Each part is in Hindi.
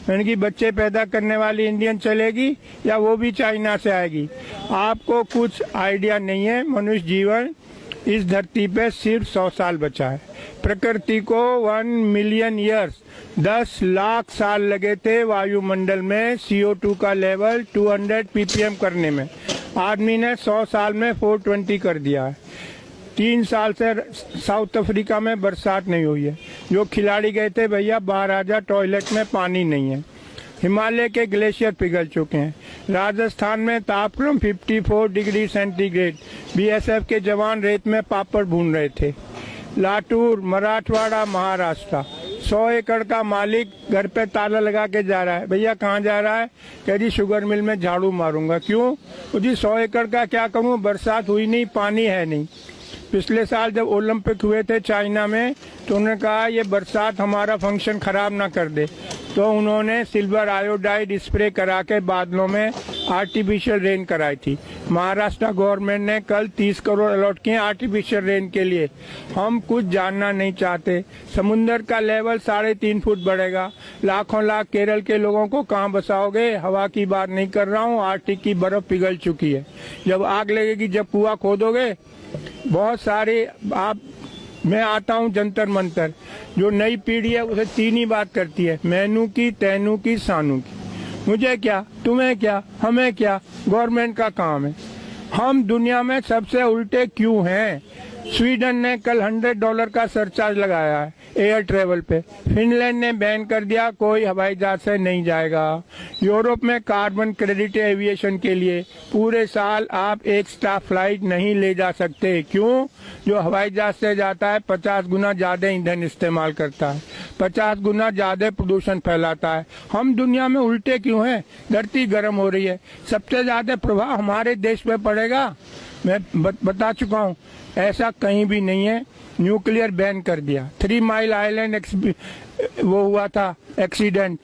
यानी कि बच्चे पैदा करने वाली इंडियन चलेगी या वो भी चाइना से आएगी। आपको कुछ आइडिया नहीं है। मनुष्य जीवन इस धरती पे सिर्फ 100 साल बचा है। प्रकृति को 1 मिलियन ईयर्स 10 लाख साल लगे थे वायुमंडल में CO2 का लेवल 200 ppm करने में। आदमी ने 100 साल में 420 कर दिया है। 3 साल से साउथ अफ्रीका में बरसात नहीं हुई है। जो खिलाड़ी गए थे भैया बाहर आ जा, टॉयलेट में पानी नहीं है। हिमालय के ग्लेशियर पिघल चुके हैं। राजस्थान में तापक्रम 54 डिग्री सेंटीग्रेड। BSF के जवान रेत में पापड़ भून रहे थे। लातूर, मराठवाड़ा, महाराष्ट्र, 100 एकड़ का मालिक घर पे ताला लगा के जा रहा है। भैया कहाँ जा रहा है? कह जी शुगर मिल में झाड़ू मारूंगा। क्यों? तो जी 100 एकड़ का क्या करूँ, बरसात हुई नहीं, पानी है नहीं। पिछले साल जब ओलंपिक हुए थे चाइना में तो उन्होंने कहा ये बरसात हमारा फंक्शन खराब ना कर दे, तो उन्होंने सिल्वर आयोडाइड स्प्रे करा के बादलों में आर्टिफिशियल रेन कराई थी। महाराष्ट्र गवर्नमेंट ने कल 30 करोड़ अलॉट किए आर्टिफिशियल रेन के लिए। हम कुछ जानना नहीं चाहते। समुन्द्र का लेवल 3.5 फुट बढ़ेगा। लाखों लाख केरल के लोगों को कहाँ बसाओगे? हवा की बात नहीं कर रहा हूँ, आर्कटिक की बर्फ पिघल चुकी है। जब आग लगेगी, जब कुआं खोदोगे, बहुत सारे मैं आता हूँ जंतर मंतर। जो नई पीढ़ी है उसे 3 ही बात करती है, मैनू की, तैनू की, सानू की। मुझे क्या, तुम्हें क्या, हमें क्या, गवर्नमेंट का काम है। हम दुनिया में सबसे उल्टे क्यों हैं? स्वीडन ने कल $100 का सरचार्ज लगाया है एयर ट्रेवल पे। फिनलैंड ने बैन कर दिया, कोई हवाई जहाज से नहीं जाएगा। यूरोप में कार्बन क्रेडिट एविएशन के लिए पूरे साल आप एक स्टाफ फ्लाइट नहीं ले जा सकते। क्यों? जो हवाई जहाज से जाता है 50 गुना ज्यादा ईंधन इस्तेमाल करता है, 50 गुना ज्यादा प्रदूषण फैलाता है। हम दुनिया में उल्टे क्यों हैं? धरती गर्म हो रही है, सबसे ज्यादा प्रभाव हमारे देश पे पड़ेगा। मैं बता चुका हूँ, ऐसा कहीं भी नहीं है। न्यूक्लियर बैन कर दिया। 3 माइल आइलैंड वो हुआ था एक्सीडेंट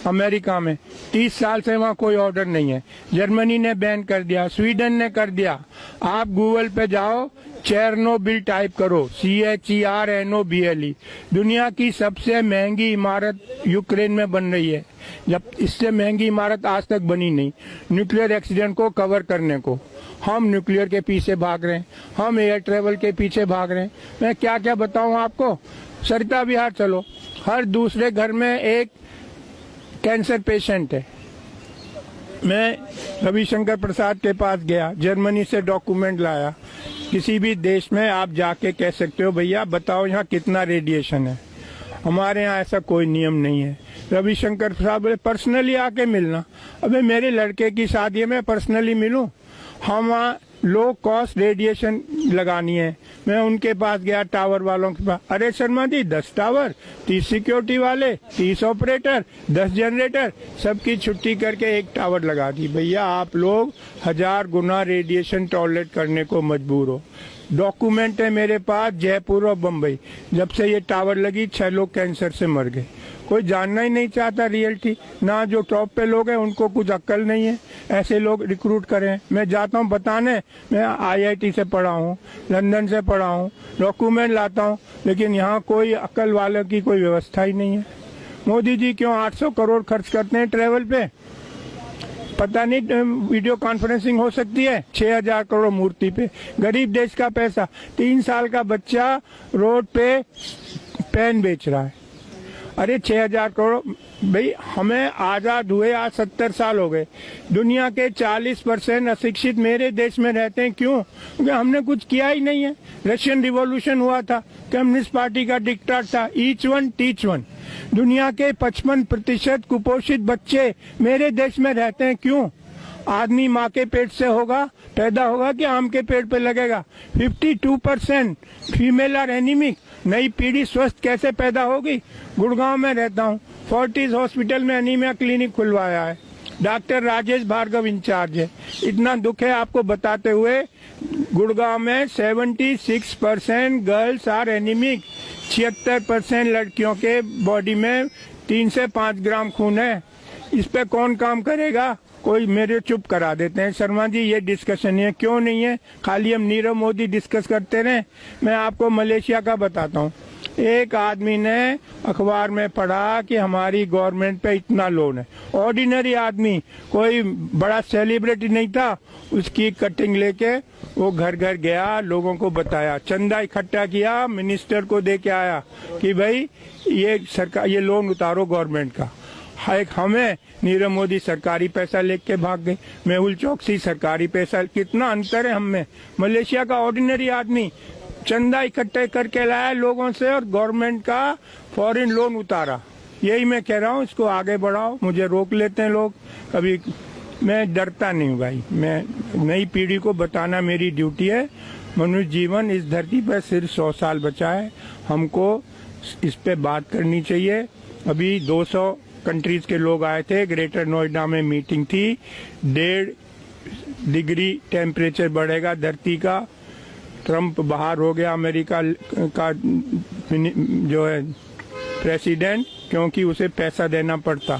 अमेरिका में, 30 साल से वहाँ कोई ऑर्डर नहीं है। जर्मनी ने बैन कर दिया, स्वीडन ने कर दिया। आप गूगल पे जाओ, चेरनोबिल टाइप करो, CHERNOBIL। दुनिया की सबसे महंगी इमारत यूक्रेन में बन रही है। जब इससे महंगी इमारत आज तक बनी नहीं, न्यूक्लियर एक्सीडेंट को कवर करने को। हम न्यूक्लियर के पीछे भाग रहे हैं, हम एयर ट्रेवल के पीछे भाग रहे हैं। मैं क्या क्या बताऊं आपको? सरिता विहार चलो, हर दूसरे घर में एक कैंसर पेशेंट है। मैं रविशंकर प्रसाद के पास गया, जर्मनी से डॉक्यूमेंट लाया। किसी भी देश में आप जाके कह सकते हो भैया बताओ यहाँ कितना रेडिएशन है। हमारे यहाँ ऐसा कोई नियम नहीं है। रविशंकर प्रसाद बोले पर्सनली आके मिलना। अबे मेरे लड़के की शादी में पर्सनली मिलूं? हम वहाँ लो कॉस्ट रेडिएशन लगानी है। मैं उनके पास गया, टावर वालों के पास। अरे शर्मा जी 10 टावर, 30 सिक्योरिटी वाले, 30 ऑपरेटर, 10 जनरेटर, सबकी छुट्टी करके एक टावर लगा दी। भैया आप लोग 1000 गुना रेडिएशन टॉलरेट करने को मजबूर हो। डॉक्यूमेंट है मेरे पास, जयपुर और बम्बई। जब से ये टावर लगी 6 लोग कैंसर से मर गए। कोई जानना ही नहीं चाहता रियलिटी। ना जो टॉप पे लोग हैं उनको कुछ अक्ल नहीं है, ऐसे लोग रिक्रूट करें। मैं जाता हूँ बताने, मैं IIT से पढ़ा हूँ, लंदन से पढ़ा हूँ, डॉक्यूमेंट लाता हूँ, लेकिन यहाँ कोई अक्ल वालों की कोई व्यवस्था ही नहीं है। मोदी जी क्यों 800 करोड़ खर्च करते हैं ट्रेवल पे? पता नहीं वीडियो कॉन्फ्रेंसिंग हो सकती है 6000 करोड़ मूर्ति पे। गरीब देश का पैसा। 3 साल का बच्चा रोड पे पेन बेच रहा है। अरे 6000 करोड़। भाई हमें आजाद हुए आज 70 साल हो गए। दुनिया के 40% अशिक्षित मेरे देश में रहते हैं। क्यों? क्योंकि हमने कुछ किया ही नहीं है। रशियन रिवॉल्यूशन हुआ था, कम्युनिस्ट पार्टी का डिक्टेट था, ईच वन टीच वन। दुनिया के 55% कुपोषित बच्चे मेरे देश में रहते हैं। क्यों? आदमी माँ के पेट से पैदा होगा कि आम के पेड़ पे लगेगा। 52% फीमेल आर एनीमिक। नई पीढ़ी स्वस्थ कैसे पैदा होगी? गुड़गांव में रहता हूँ, फोर्टिस हॉस्पिटल में एनीमिया क्लिनिक खुलवाया है। डॉक्टर राजेश भार्गव इंचार्ज है। इतना दुख है आपको बताते हुए, गुड़गांव में 76% गर्ल्स आर एनीमिक। 76% लड़कियों के बॉडी में 3 से 5 ग्राम खून है। इस पे कौन काम करेगा? कोई मेरे चुप करा देते हैं। शर्मा जी ये डिस्कशन है, क्यों नहीं है? खाली हम नीरव मोदी डिस्कस करते रहे। मैं आपको मलेशिया का बताता हूँ। एक आदमी ने अखबार में पढ़ा कि हमारी गवर्नमेंट पे इतना लोन है। ऑर्डिनरी आदमी, कोई बड़ा सेलिब्रिटी नहीं था, उसकी कटिंग लेके वो घर घर गया, लोगों को बताया, चंदा इकट्ठा किया, मिनिस्टर को दे के आया कि भाई ये सरकार ये लोन उतारो गवर्नमेंट का। एक हमें नीरव मोदी सरकारी पैसा लेके भाग गए, मेहुल चौकसी सरकारी पैसा, कितना अंतर है हम में। मलेशिया का ऑर्डिनरी आदमी चंदा इकट्ठे करके लाया लोगों से और गवर्नमेंट का फॉरेन लोन उतारा। यही मैं कह रहा हूँ, इसको आगे बढ़ाओ। मुझे रोक लेते हैं लोग, कभी मैं डरता नहीं हूँ भाई। मैं नई पीढ़ी को बताना मेरी ड्यूटी है। मनुष्य जीवन इस धरती पर सिर्फ 100 साल बचा है, हमको इस पे बात करनी चाहिए। अभी 200 कंट्रीज के लोग आए थे, ग्रेटर नोएडा में मीटिंग थी। 1.5 डिग्री टेम्परेचर बढ़ेगा धरती का। ट्रम्प बाहर हो गया अमेरिका का जो है प्रेसिडेंट, क्योंकि उसे पैसा देना पड़ता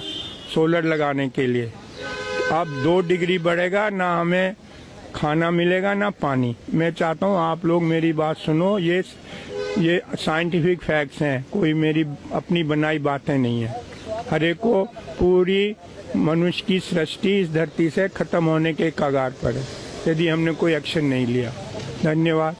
सोलर लगाने के लिए। अब 2 डिग्री बढ़ेगा, ना हमें खाना मिलेगा ना पानी। मैं चाहता हूँ आप लोग मेरी बात सुनो, ये साइंटिफिक फैक्ट्स हैं, कोई मेरी अपनी बनाई बातें नहीं है। हर एक को पूरी मनुष्य की सृष्टि इस धरती से खत्म होने के कगार पर है यदि हमने कोई एक्शन नहीं लिया। धन्यवाद।